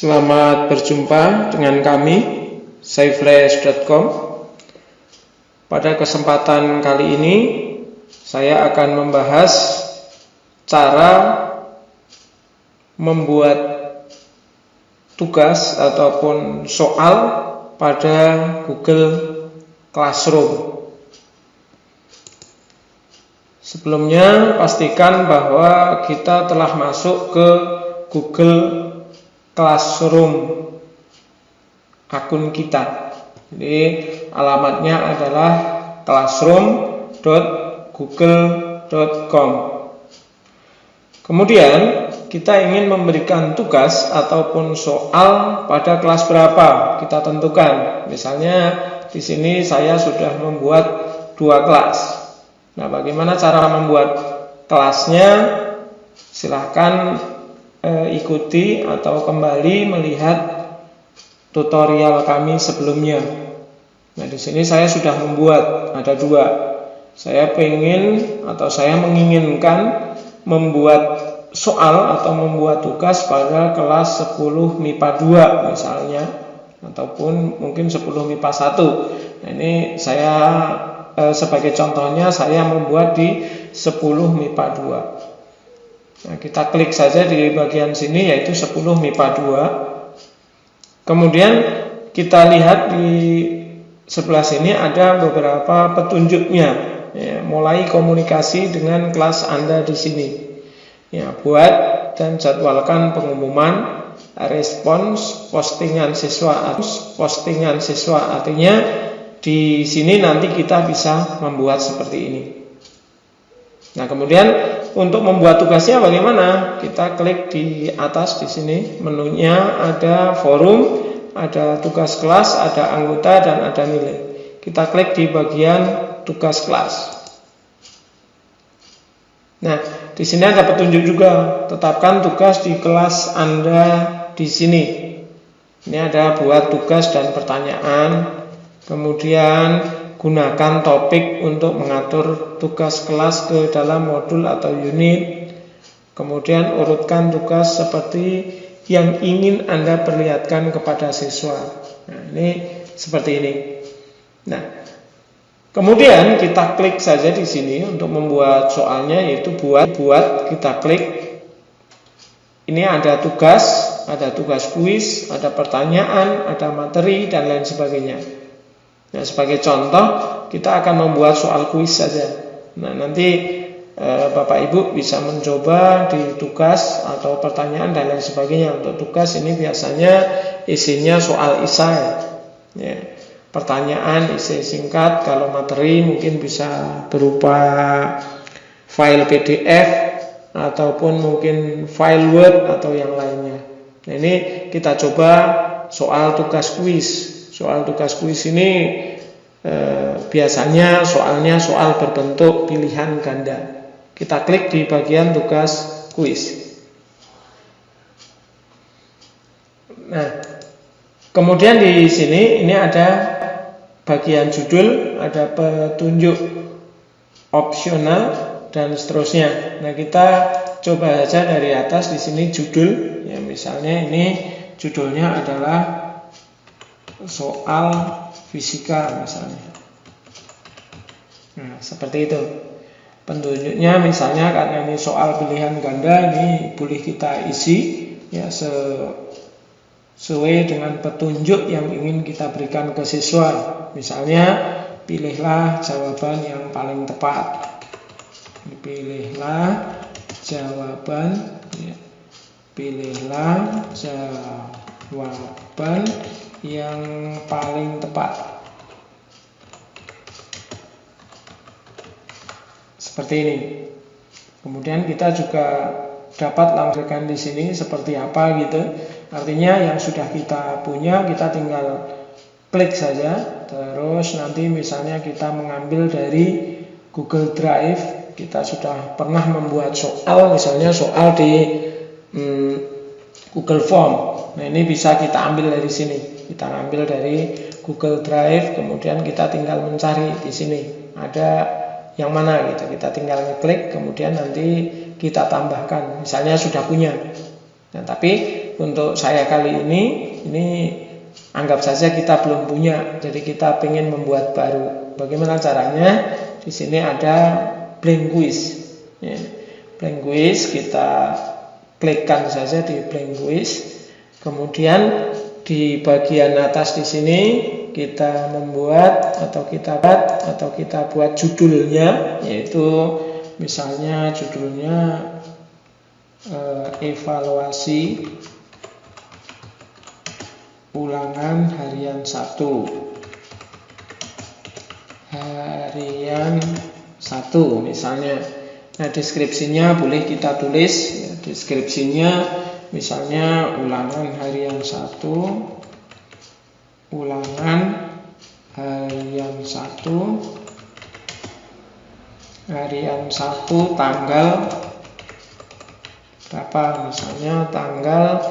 Selamat berjumpa dengan kami, saiflash.com. Pada kesempatan kali ini, saya akan membahas cara membuat tugas ataupun soal pada Google Classroom. Sebelumnya, pastikan bahwa kita telah masuk ke Google Classroom akun kita. Jadi alamatnya adalah classroom.google.com. Kemudian kita ingin memberikan tugas ataupun soal pada kelas berapa, kita tentukan. Misalnya di sini saya sudah membuat 2 kelas. Nah, bagaimana cara membuat kelasnya? Silahkan ikuti atau kembali melihat tutorial kami sebelumnya. Nah, di sini saya sudah membuat ada 2. Saya menginginkan membuat soal atau membuat tugas pada kelas 10 MIPA 2 misalnya, ataupun mungkin 10 MIPA 1. Nah, ini saya sebagai contohnya saya membuat di 10 MIPA 2. Nah, kita klik saja di bagian sini yaitu 10 MIPA 2. Kemudian kita lihat di sebelah sini ada beberapa petunjuknya. Ya, mulai komunikasi dengan kelas Anda di sini. Ya, buat dan jadwalkan pengumuman, respons, postingan siswa. Artinya di sini nanti kita bisa membuat seperti ini. Nah, kemudian untuk membuat tugasnya bagaimana? Kita klik di atas di sini, menunya ada forum, ada tugas kelas, ada anggota dan ada nilai. Kita klik di bagian tugas kelas. Nah, di sini ada petunjuk juga. Tetapkan tugas di kelas Anda di sini. Ini ada buat tugas dan pertanyaan. Kemudian gunakan topik untuk mengatur tugas kelas ke dalam modul atau unit. Kemudian urutkan tugas seperti yang ingin Anda perlihatkan kepada siswa. Nah, ini seperti ini. Nah, kemudian kita klik saja di sini untuk membuat soalnya, yaitu buat kita klik. Ini ada tugas kuis, ada pertanyaan, ada materi dan lain sebagainya. Nah, sebagai contoh kita akan membuat soal kuis saja. Nah, nanti Bapak Ibu bisa mencoba di tugas atau pertanyaan dan lain sebagainya. Untuk tugas ini biasanya isinya soal esai. Ya, pertanyaan isi singkat. Kalau materi mungkin bisa berupa file PDF ataupun mungkin file Word atau yang lainnya. Nah, ini kita coba soal tugas kuis. Soal tugas kuis ini biasanya soalnya soal berbentuk pilihan ganda. Kita klik di bagian tugas kuis. Nah, kemudian di sini ini ada bagian judul, ada petunjuk opsional dan seterusnya. Nah, kita coba saja dari atas di sini judul. Ya, misalnya ini judulnya adalah soal fisika misalnya. Nah, seperti itu. Petunjuknya misalnya karena ini soal pilihan ganda, ini boleh kita isi ya sesuai dengan petunjuk yang ingin kita berikan ke siswa. Misalnya pilihlah jawaban yang paling tepat. Pilihlah jawaban yang paling tepat. Seperti ini. Kemudian kita juga dapat langsungkan di sini seperti apa gitu. Artinya yang sudah kita punya kita tinggal klik saja. Terus nanti misalnya kita mengambil dari Google Drive, kita sudah pernah membuat soal, misalnya soal di Google Form. Nah, ini bisa kita ambil dari sini. Kita ambil dari Google Drive, kemudian kita tinggal mencari di sini ada yang mana gitu. Kita tinggal ngeklik, kemudian nanti kita tambahkan. Misalnya sudah punya. Nah, tapi untuk saya kali ini anggap saja kita belum punya, jadi kita pengen membuat baru. Bagaimana caranya? Di sini ada blank quiz. Ya. Blank quiz, kita klikkan saja di blank quiz. Kemudian di bagian atas di sini kita membuat atau kita buat judulnya, yaitu misalnya judulnya evaluasi ulangan harian 1 misalnya. Nah, deskripsinya boleh kita tulis ya, deskripsinya misalnya ulangan harian 1 tanggal berapa, misalnya tanggal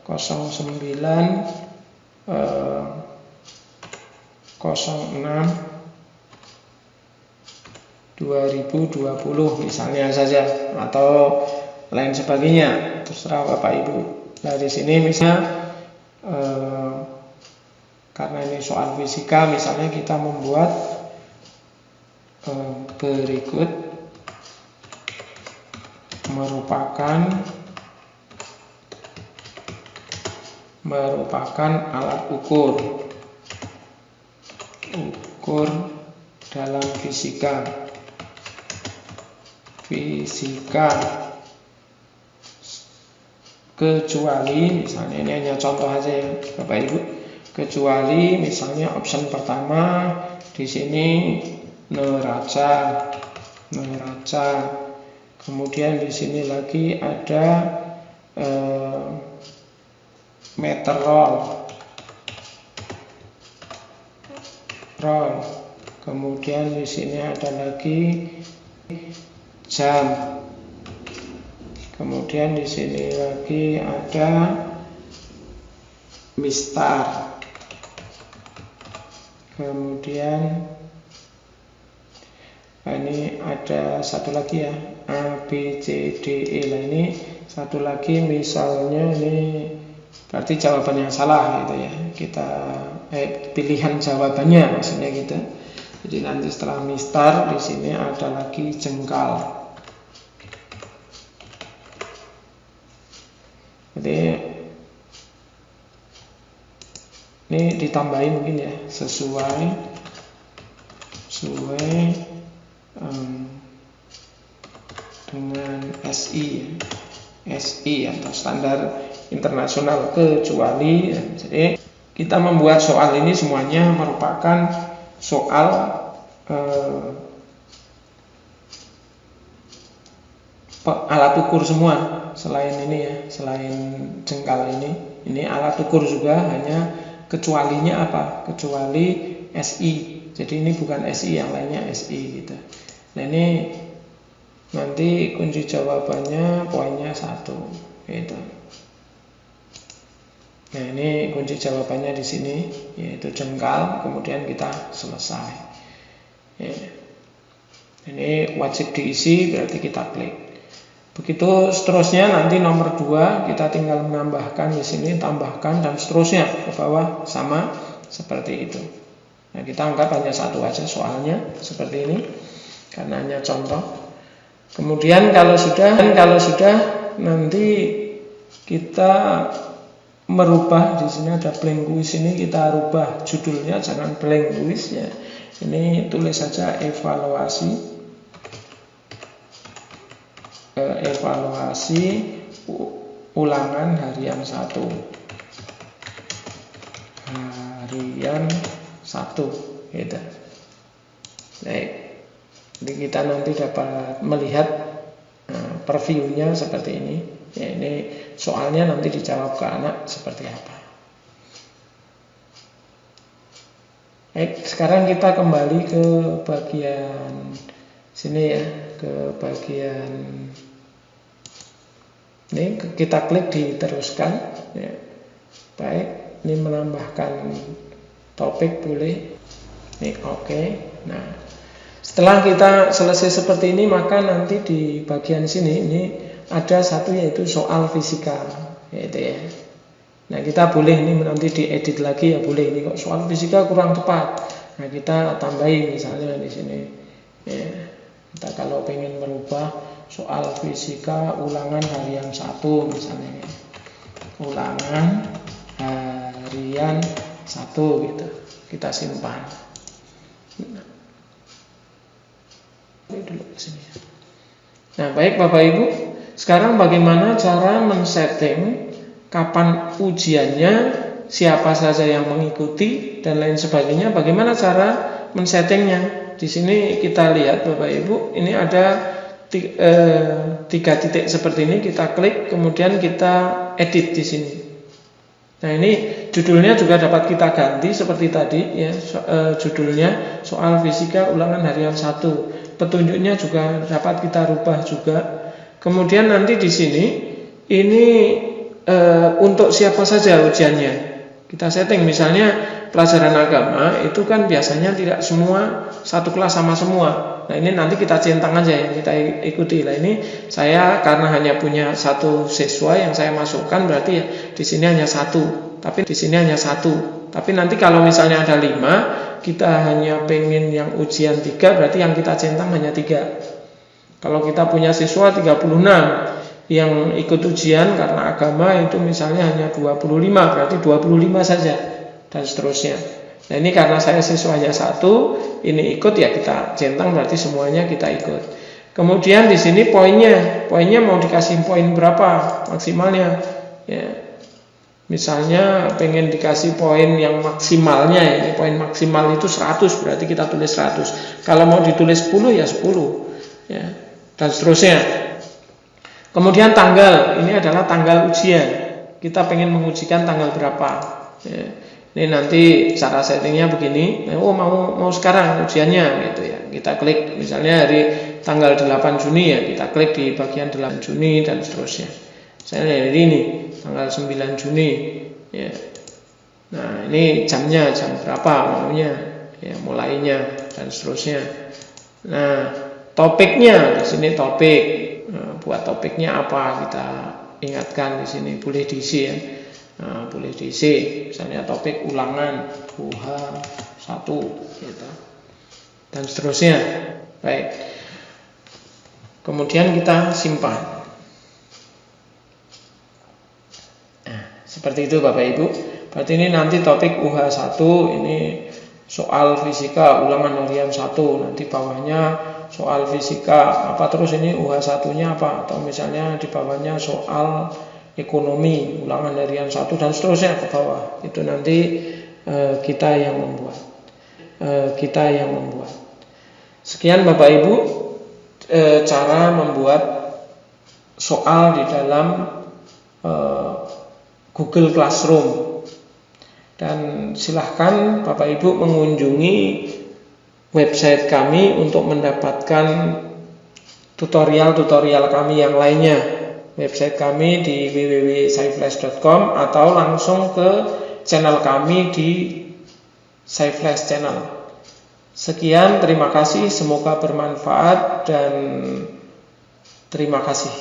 09/06/2020 misalnya saja, atau lain sebagainya, terserah Bapak Ibu. Nah, di sini misalnya karena ini soal fisika, misalnya kita membuat berikut merupakan alat ukur dalam fisika kecuali, misalnya ini hanya contoh aja ya Bapak Ibu, kecuali misalnya option pertama di sini neraca, kemudian di sini lagi ada meter roll, kemudian di sini ada lagi jam, kemudian di sini lagi ada mistar, kemudian ini ada satu lagi ya, A, B, C, D, E. Nah, ini satu lagi misalnya ini berarti jawaban yang salah gitu ya. Kita pilihan jawabannya maksudnya gitu. Jadi nanti setelah mistar di sini ada lagi jengkal. Jadi ini ditambahin mungkin ya, sesuai dengan SI atau standar internasional, kecuali. Jadi kita membuat soal ini semuanya merupakan soal alat ukur semua, selain ini ya, selain jengkal ini alat ukur juga, hanya kecualinya apa? Kecuali SI. Jadi ini bukan SI, yang lainnya SI gitu. Nah, ini nanti kunci jawabannya poinnya 1 gitu. Nah, ini kunci jawabannya di sini, yaitu jengkal, kemudian kita selesai. Ya. Ini wajib diisi, berarti kita klik. Begitu seterusnya, nanti nomor 2 kita tinggal menambahkan di sini, tambahkan, dan seterusnya ke bawah sama seperti itu. Nah, kita anggap hanya 1 aja soalnya seperti ini, karena hanya contoh. Kemudian kalau sudah nanti kita merubah, di sini ada blank quiz, ini kita rubah judulnya, jangan blank quiz ya. Ini tulis saja evaluasi ulangan harian 1 gitu. Baik. Jadi kita nanti dapat melihat previewnya seperti ini. Ya, ini soalnya nanti dijawab ke anak seperti apa. Baik, sekarang kita kembali ke bagian sini ya, ke bagian ini, kita klik diteruskan ya. Baik, ini menambahkan topik boleh. Ini oke. Nah, setelah kita selesai seperti ini, maka nanti di bagian sini ini ada satu, yaitu soal fisika, yaitu ya. Nah, kita boleh ini nanti diedit lagi ya, boleh ini kok soal fisika kurang tepat. Nah, kita tambahin misalnya di sini. Ya, kita kalau pengen merubah soal fisika ulangan harian 1 misalnya. Ulangan harian 1 gitu. Kita simpan. Nah, baik Bapak Ibu, sekarang bagaimana cara men-setting kapan ujiannya, siapa saja yang mengikuti dan lain sebagainya. Bagaimana cara men-settingnya? Di sini kita lihat Bapak Ibu, ini ada 3 titik seperti ini, kita klik, kemudian kita edit di sini. Nah, ini judulnya juga dapat kita ganti seperti tadi ya, judulnya soal fisika ulangan harian 1. Petunjuknya juga dapat kita rubah juga. Kemudian nanti di sini ini untuk siapa saja ujiannya. Kita setting misalnya pelajaran agama itu kan biasanya tidak semua satu kelas sama semua. Nah, ini nanti kita centang aja yang kita ikuti. Nah, ini saya karena hanya punya 1 siswa yang saya masukkan, berarti ya di sini hanya 1. Tapi di sini hanya 1. Tapi nanti kalau misalnya ada 5, kita hanya pengen yang ujian 3, berarti yang kita centang hanya 3. Kalau kita punya siswa 36 yang ikut ujian karena agama itu misalnya hanya 25, berarti 25 saja dan seterusnya. Nah, ini karena saya siswanya 1, ini ikut ya kita centang, berarti semuanya kita ikut. Kemudian di sini poinnya mau dikasih poin berapa maksimalnya ya. Misalnya pengen dikasih poin yang maksimalnya, ini poin maksimal itu 100, berarti kita tulis 100. Kalau mau ditulis 10 ya 10 ya, dan seterusnya. Kemudian tanggal, ini adalah tanggal ujian. Kita pengen mengujikan tanggal berapa ya. Ini nanti cara settingnya begini. Oh, mau sekarang ujiannya gitu ya. Kita klik misalnya hari tanggal 8 Juni ya, kita klik di bagian 8 Juni dan seterusnya. Misalnya hari ini tanggal 9 Juni ya. Nah, ini jamnya jam berapa maunya ya, mulainya dan seterusnya. Nah, topiknya di sini topik. Nah, buat topiknya apa kita ingatkan di sini, boleh diisi ya. Nah, boleh diisi misalnya topik ulangan UH1 gitu. Dan seterusnya. Baik. Kemudian kita simpan. Seperti itu Bapak Ibu. Berarti ini nanti topik UH1, ini soal fisika ulangan harian 1. Nanti bawahnya soal fisika apa, terus ini UH1-nya apa, atau misalnya di bawahnya soal ekonomi ulangan harian 1 dan seterusnya ke bawah. Itu nanti kita yang membuat. Sekian Bapak Ibu cara membuat soal di dalam Google Classroom. Dan silahkan Bapak Ibu mengunjungi website kami untuk mendapatkan tutorial-tutorial kami yang lainnya. Website kami di www.saiflash.com atau langsung ke channel kami di Saiflash Channel. Sekian, terima kasih, semoga bermanfaat dan terima kasih.